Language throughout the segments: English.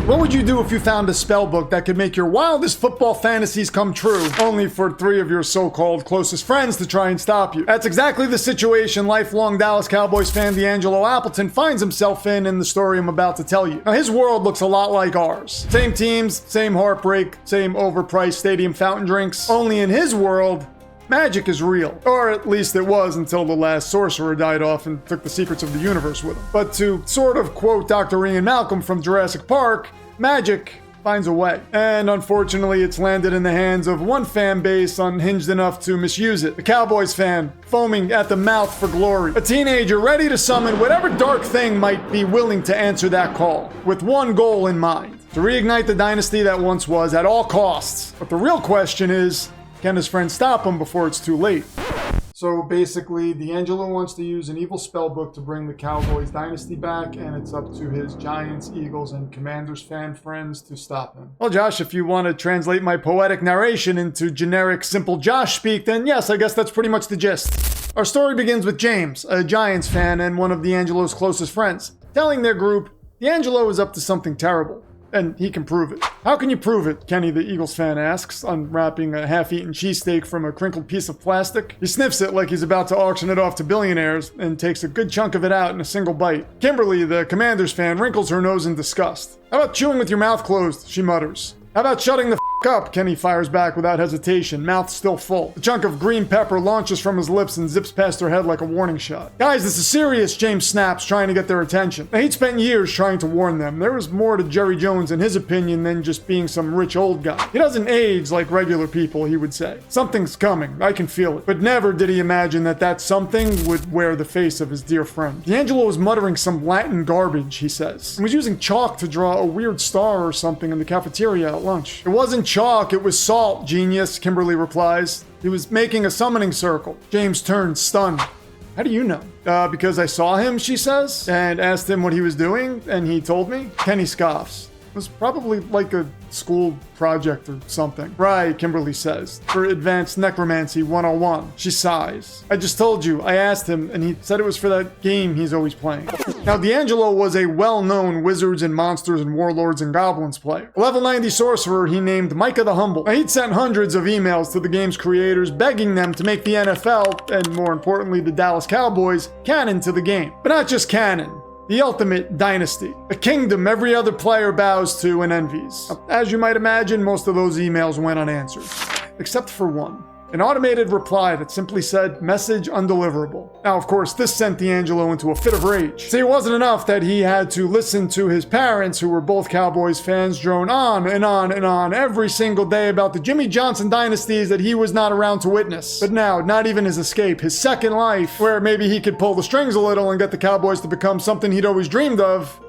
What would you do if you found a spell book that could make your wildest football fantasies come true, only for 3 of your so-called closest friends to try and stop you? That's exactly the situation lifelong Dallas Cowboys fan DeAngelo Appleton finds himself in the story I'm about to tell you. Now, his world looks a lot like ours. Same teams, same heartbreak, same overpriced stadium fountain drinks. Only in his world, magic is real. Or at least it was until the last sorcerer died off and took the secrets of the universe with him. But to sort of quote Dr. Ian Malcolm from Jurassic Park, magic finds a way. And unfortunately, it's landed in the hands of one fan base unhinged enough to misuse it. The Cowboys fan, foaming at the mouth for glory. A teenager ready to summon whatever dark thing might be willing to answer that call, with one goal in mind: to reignite the dynasty that once was at all costs. But the real question is, can his friend stop him before it's too late? So basically, DeAngelo wants to use an evil spellbook to bring the Cowboys dynasty back, and it's up to his Giants, Eagles, and Commanders fan friends to stop him. Well, Josh, if you want to translate my poetic narration into generic, simple Josh speak, then yes, I guess that's pretty much the gist. Our story begins with James, a Giants fan and one of DeAngelo's closest friends, telling their group DeAngelo is up to something terrible. And he can prove it. How can you prove it? Kenny, the Eagles fan, asks, unwrapping a half-eaten cheesesteak from a crinkled piece of plastic. He sniffs it like he's about to auction it off to billionaires and takes a good chunk of it out in a single bite. Kimberly, the Commanders fan, wrinkles her nose in disgust. How about chewing with your mouth closed? She mutters. How about shutting the up? Kenny fires back without hesitation, mouth still full. The chunk of green pepper launches from his lips and zips past her head like a warning shot. Guys, this is serious, James snaps, trying to get their attention. Now, he'd spent years trying to warn them. There was more to Jerry Jones in his opinion than just being some rich old guy. He doesn't age like regular people, he would say. Something's coming, I can feel it. But never did he imagine that something would wear the face of his dear friend. DeAngelo was muttering some Latin garbage, he says, and was using chalk to draw a weird star or something in the cafeteria at lunch. It wasn't chalk, it was salt, genius, Kimberly replies. He was making a summoning circle. James turned, stunned. How do you know? Because I saw him, she says, and asked him what he was doing, and he told me. Kenny scoffs. It was probably like a school project or something. Right, Kimberly says, for Advanced Necromancy 101. She sighs. I just told you, I asked him, and he said it was for that game he's always playing. Now, DeAngelo was a well-known Wizards and Monsters and Warlords and Goblins player. A level 90 sorcerer he named Micah the Humble. Now, he'd sent hundreds of emails to the game's creators begging them to make the NFL, and more importantly the Dallas Cowboys, canon to the game. But not just canon. The ultimate dynasty. A kingdom every other player bows to and envies. As you might imagine, most of those emails went unanswered. Except for one. An automated reply that simply said, message undeliverable. Now, of course, this sent DeAngelo into a fit of rage. See, it wasn't enough that he had to listen to his parents, who were both Cowboys fans, drone on and on and on every single day about the Jimmy Johnson dynasties that he was not around to witness. But now, not even his escape, his second life, where maybe he could pull the strings a little and get the Cowboys to become something he'd always dreamed of,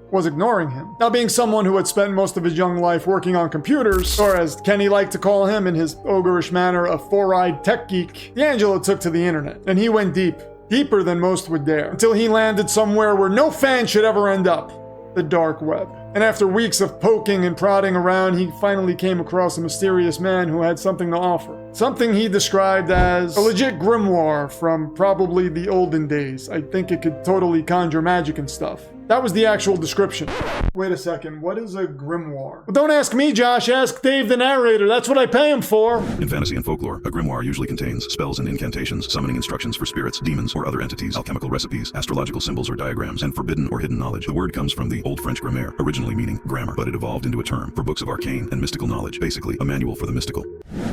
was ignoring him. Now, being someone who had spent most of his young life working on computers, or as Kenny liked to call him in his ogreish manner, a four-eyed tech geek, DeAngelo took to the internet, and he went deep, deeper than most would dare, until he landed somewhere where no fan should ever end up, the dark web. And after weeks of poking and prodding around, he finally came across a mysterious man who had something to offer. Something he described as a legit grimoire from probably the olden days. I think it could totally conjure magic and stuff. That was the actual description. Wait a second, what is a grimoire? Well, don't ask me, Josh, ask Dave the narrator. That's what I pay him for. In fantasy and folklore, a grimoire usually contains spells and incantations, summoning instructions for spirits, demons, or other entities, alchemical recipes, astrological symbols or diagrams, and forbidden or hidden knowledge. The word comes from the Old French grammaire, originally meaning grammar, but it evolved into a term for books of arcane and mystical knowledge, basically a manual for the mystical.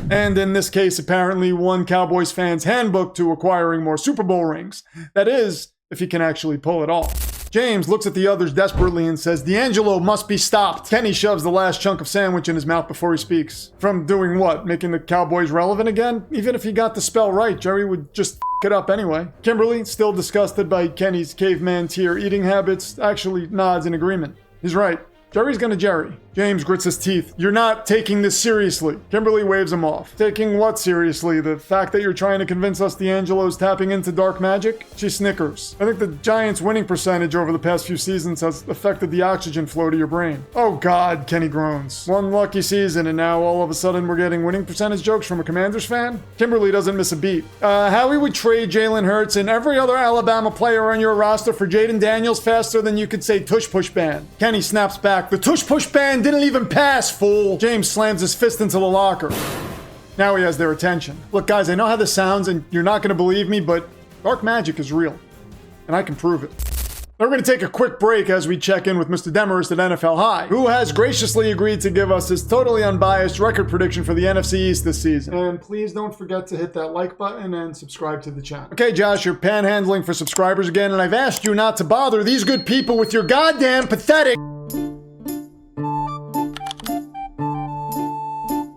And in this case, apparently one Cowboys fan's handbook to acquiring more Super Bowl rings. That is, if he can actually pull it off. James looks at the others desperately and says, DeAngelo must be stopped. Kenny shoves the last chunk of sandwich in his mouth before he speaks. From doing what? Making the Cowboys relevant again? Even if he got the spell right, Jerry would just it up anyway. Kimberly, still disgusted by Kenny's caveman tier eating habits, actually nods in agreement. He's right. Jerry's gonna Jerry. James grits his teeth. You're not taking this seriously. Kimberly waves him off. Taking what seriously? The fact that you're trying to convince us DeAngelo's tapping into dark magic? She snickers. I think the Giants' winning percentage over the past few seasons has affected the oxygen flow to your brain. Oh God, Kenny groans. One lucky season and now all of a sudden we're getting winning percentage jokes from a Commanders fan? Kimberly doesn't miss a beat. Howie would trade Jalen Hurts and every other Alabama player on your roster for Jaden Daniels faster than you could say tush push band. Kenny snaps back back. The tush-push ban didn't even pass, fool. James slams his fist into the locker. Now he has their attention. Look, guys, I know how this sounds, and you're not going to believe me, but dark magic is real. And I can prove it. We're going to take a quick break as we check in with Mr. Demarest at NFL High, who has graciously agreed to give us his totally unbiased record prediction for the NFC East this season. And please don't forget to hit that like button and subscribe to the channel. Okay, Josh, you're panhandling for subscribers again, and I've asked you not to bother these good people with your goddamn pathetic...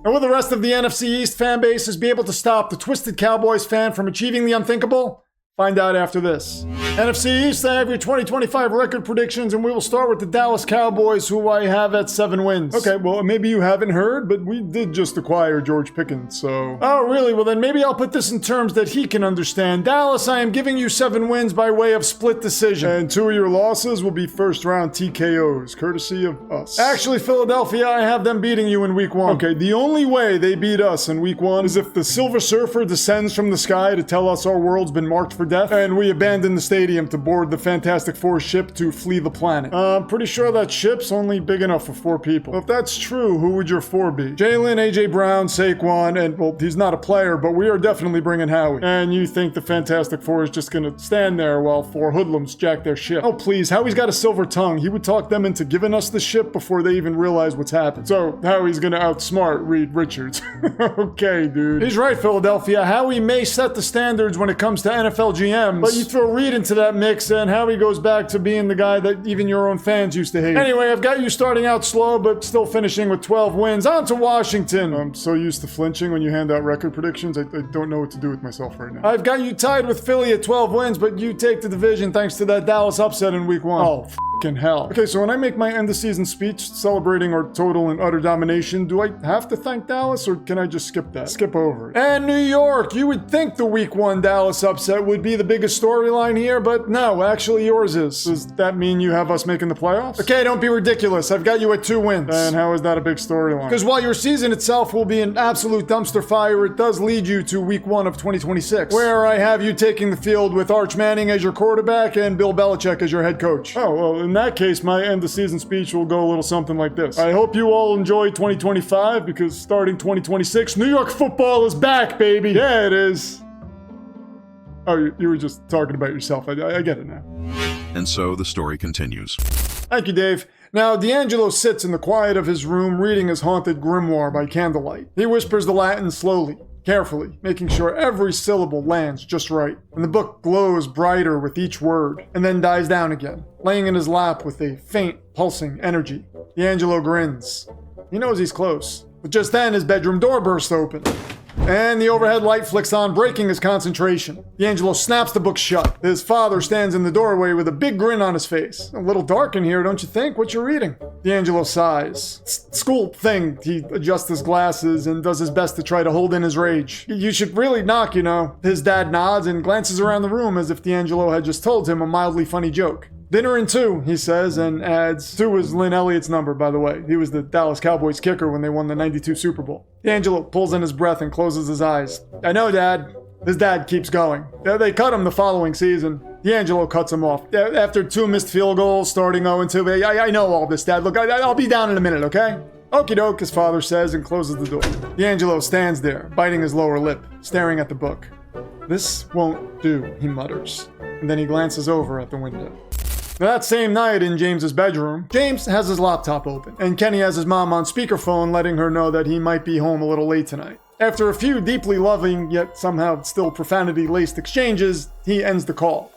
And will the rest of the NFC East fan bases be able to stop the twisted Cowboys fan from achieving the unthinkable? Find out after this. NFC East, I have your 2025 record predictions, and we will start with the Dallas Cowboys, who I have at 7 wins. Okay, well, maybe you haven't heard, but we did just acquire George Pickens, so... Oh, really? Well, then maybe I'll put this in terms that he can understand. Dallas, I am giving you 7 wins by way of split decision. And 2 of your losses will be first-round TKOs, courtesy of us. Actually, Philadelphia, I have them beating you in Week 1. Okay, the only way they beat us in Week 1 is if the Silver Surfer descends from the sky to tell us our world's been marked for death, and we abandon the stadium to board the Fantastic Four ship to flee the planet. I'm pretty sure that ship's only big enough for 4 people. Well, if that's true, who would your 4 be? Jalen, AJ Brown, Saquon, and, well, he's not a player, but we are definitely bringing Howie. And you think the Fantastic Four is just gonna stand there while 4 hoodlums jack their ship? Oh, please, Howie's got a silver tongue. He would talk them into giving us the ship before they even realize what's happened. So, Howie's gonna outsmart Reed Richards. Okay, dude. He's right, Philadelphia. Howie may set the standards when it comes to NFL GMs, but you throw Reed into that mix and Howie goes back to being the guy that even your own fans used to hate. Anyway, I've got you starting out slow, but still finishing with 12 wins. On to Washington. I'm so used to flinching when you hand out record predictions, I don't know what to do with myself right now. I've got you tied with Philly at 12 wins, but you take the division thanks to that Dallas upset in Week 1. Oh, f***ing hell. Okay, so when I make my end-of-season speech celebrating our total and utter domination, do I have to thank Dallas, or can I just skip that? Skip over it. And New York, you would think the Week 1 Dallas upset would be the biggest storyline here, but no, actually yours is. Does that mean you have us making the playoffs? Okay, don't be ridiculous. I've got you at 2 wins. And how is that a big storyline? Because while your season itself will be an absolute dumpster fire, it does lead you to Week 1 of 2026, where I have you taking the field with Arch Manning as your quarterback and Bill Belichick as your head coach. Oh, well, in that case, my end-of-season speech will go a little something like this. I hope you all enjoy 2025, because starting 2026, New York football is back, baby. Yeah, it is. Oh, you were just talking about yourself. I get it now. And so the story continues. Thank you, Dave. Now, D'Angelo sits in the quiet of his room reading his haunted grimoire by candlelight. He whispers the Latin slowly, carefully, making sure every syllable lands just right. And the book glows brighter with each word, and then dies down again, laying in his lap with a faint, pulsing energy. D'Angelo grins. He knows he's close. But just then, his bedroom door bursts open. And the overhead light flicks on, breaking his concentration. D'Angelo snaps the book shut. His father stands in the doorway with a big grin on his face. A little dark in here, don't you think? What you reading? D'Angelo sighs. School thing. He adjusts his glasses and does his best to try to hold in his rage. You should really knock, you know. His dad nods and glances around the room as if D'Angelo had just told him a mildly funny joke. Dinner in 2, he says, and adds, 2 is Lynn Elliott's number, by the way. He was the Dallas Cowboys kicker when they won the '92 Super Bowl. D'Angelo pulls in his breath and closes his eyes. I know, Dad. His dad keeps going. They cut him the following season. D'Angelo cuts him off. After 2 missed field goals, starting 0-2. I know all this, Dad. Look, I'll be down in a minute, okay? Okie doke, his father says, and closes the door. D'Angelo stands there, biting his lower lip, staring at the book. This won't do, he mutters. And then he glances over at the window. That same night in James's bedroom, James has his laptop open, and Kenny has his mom on speakerphone letting her know that he might be home a little late tonight. After a few deeply loving, yet somehow still profanity-laced exchanges, he ends the call.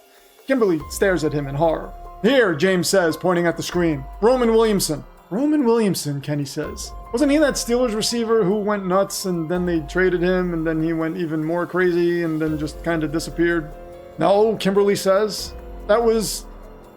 Kimberly stares at him in horror. Here, James says, pointing at the screen. Roman Williamson. Roman Williamson, Kenny says. Wasn't he that Steelers receiver who went nuts and then they traded him and then he went even more crazy and then just kind of disappeared? No, Kimberly says. That was...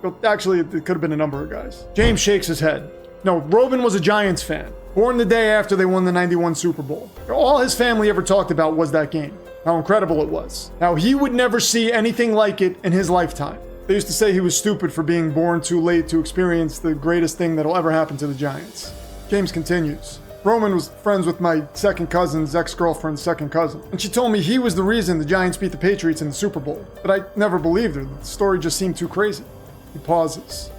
Well, actually, it could have been a number of guys. James shakes his head. No, Roman was a Giants fan, born the day after they won the '91 Super Bowl. All his family ever talked about was that game, how incredible it was, how he would never see anything like it in his lifetime. They used to say he was stupid for being born too late to experience the greatest thing that'll ever happen to the Giants. James continues. Roman was friends with my second cousin's ex-girlfriend's second cousin, and she told me he was the reason the Giants beat the Patriots in the Super Bowl. But I never believed her. The story just seemed too crazy. He pauses.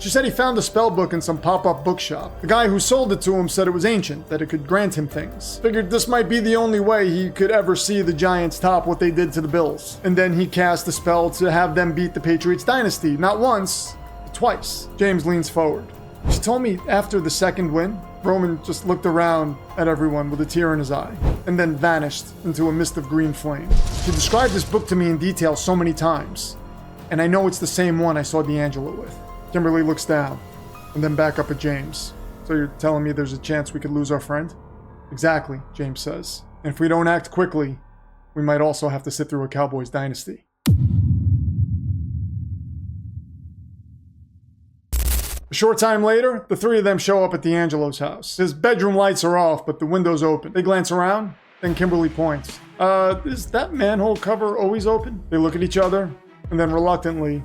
She said he found the spell book in some pop-up bookshop. The guy who sold it to him said it was ancient, that it could grant him things. Figured this might be the only way he could ever see the Giants top what they did to the Bills. And then he cast a spell to have them beat the Patriots dynasty, not once, but twice. James leans forward. She told me after the second win, Roman just looked around at everyone with a tear in his eye, and then vanished into a mist of green flame. She described this book to me in detail so many times, and I know it's the same one I saw D'Angelo with. Kimberly looks down, and then back up at James. So you're telling me there's a chance we could lose our friend? Exactly, James says. And if we don't act quickly, we might also have to sit through a Cowboys dynasty. A short time later, the three of them show up at D'Angelo's house. His bedroom lights are off, but the window's open. They glance around, then Kimberly points. Is that manhole cover always open? They look at each other, and then reluctantly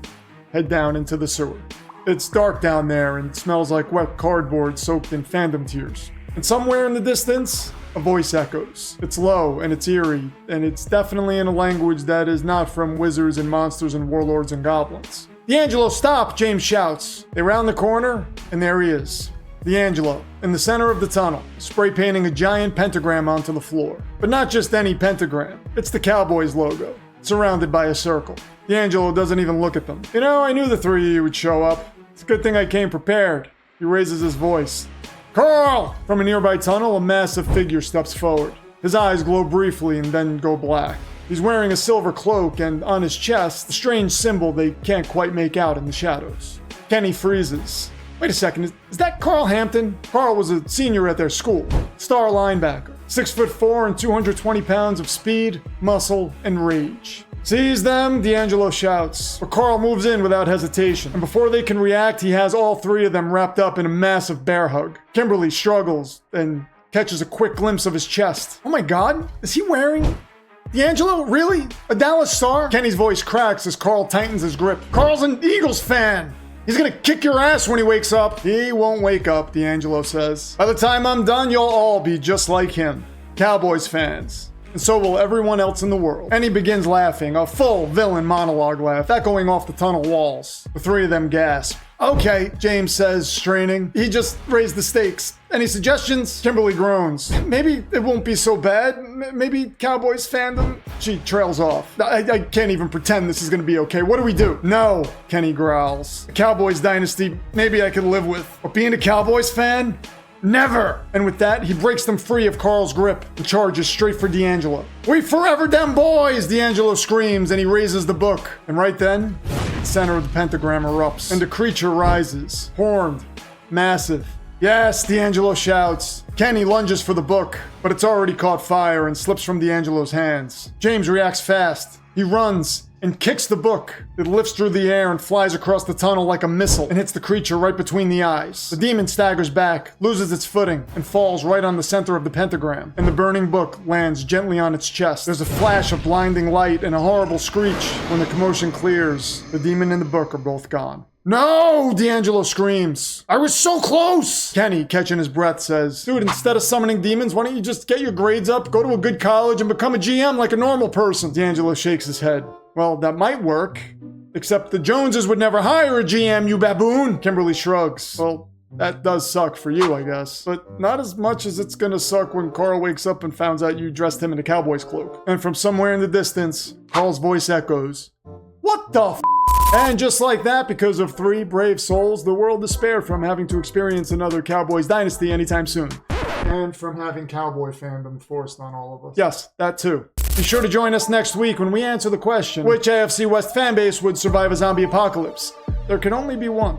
head down into the sewer. It's dark down there and smells like wet cardboard soaked in fandom tears. And somewhere in the distance, a voice echoes. It's low and it's eerie, and it's definitely in a language that is not from wizards and monsters and warlords and goblins. D'Angelo, stop! James shouts. They round the corner, and there he is. D'Angelo, in the center of the tunnel, spray painting a giant pentagram onto the floor. But not just any pentagram. It's the Cowboys logo, surrounded by a circle. D'Angelo doesn't even look at them. You know, I knew the three of you would show up. It's a good thing I came prepared. He raises his voice. Carl! From a nearby tunnel, a massive figure steps forward. His eyes glow briefly and then go black. He's wearing a silver cloak, and on his chest, a strange symbol they can't quite make out in the shadows. Kenny freezes. Wait a second, is that Carl Hampton? Carl was a senior at their school. Star linebacker. 6'4" and 220 pounds of speed, muscle, and rage. Sees them, D'Angelo shouts. But Carl moves in without hesitation. And before they can react, he has all three of them wrapped up in a massive bear hug. Kimberly struggles and catches a quick glimpse of his chest. Oh my god, is he wearing... D'Angelo, really? A Dallas star? Kenny's voice cracks as Carl tightens his grip. Carl's an Eagles fan. He's gonna kick your ass when he wakes up. He won't wake up, D'Angelo says. By the time I'm done, you'll all be just like him. Cowboys fans. And so will everyone else in the world. And he begins laughing, a full villain monologue laugh, echoing off the tunnel walls. The three of them gasp. Okay, James says, straining. He just raised the stakes. Any suggestions? Kimberly groans. Maybe it won't be so bad. Maybe Cowboys fandom. She trails off. I can't even pretend this is gonna be okay. What do we do? No, Kenny growls. A Cowboys dynasty, maybe I could live with. But being a Cowboys fan? Never! And with that, he breaks them free of Carl's grip and charges straight for D'Angelo. We forever them boys! D'Angelo screams and he raises the book. And right then, the center of the pentagram erupts and the creature rises. Horned. Massive. Yes, D'Angelo shouts. Kenny lunges for the book, but it's already caught fire and slips from D'Angelo's hands. James reacts fast. He runs and kicks the book. It lifts through the air and flies across the tunnel like a missile and hits the creature right between the eyes. The demon staggers back, loses its footing, and falls right on the center of the pentagram. And the burning book lands gently on its chest. There's a flash of blinding light and a horrible screech. When the commotion clears, the demon and the book are both gone. No! D'Angelo screams. I was so close! Kenny, catching his breath, says, dude, instead of summoning demons, why don't you just get your grades up, go to a good college, and become a GM like a normal person? D'Angelo shakes his head. Well, that might work. Except the Joneses would never hire a GM, you baboon! Kimberly shrugs. Well, that does suck for you, I guess. But not as much as it's gonna suck when Carl wakes up and finds out you dressed him in a cowboy's cloak. And from somewhere in the distance, Carl's voice echoes. What the f***? And just like that, because of three brave souls, the world is spared from having to experience another Cowboys dynasty anytime soon. And from having cowboy fandom forced on all of us. Yes, that too. Be sure to join us next week when we answer the question, which AFC West fanbase would survive a zombie apocalypse? There can only be one.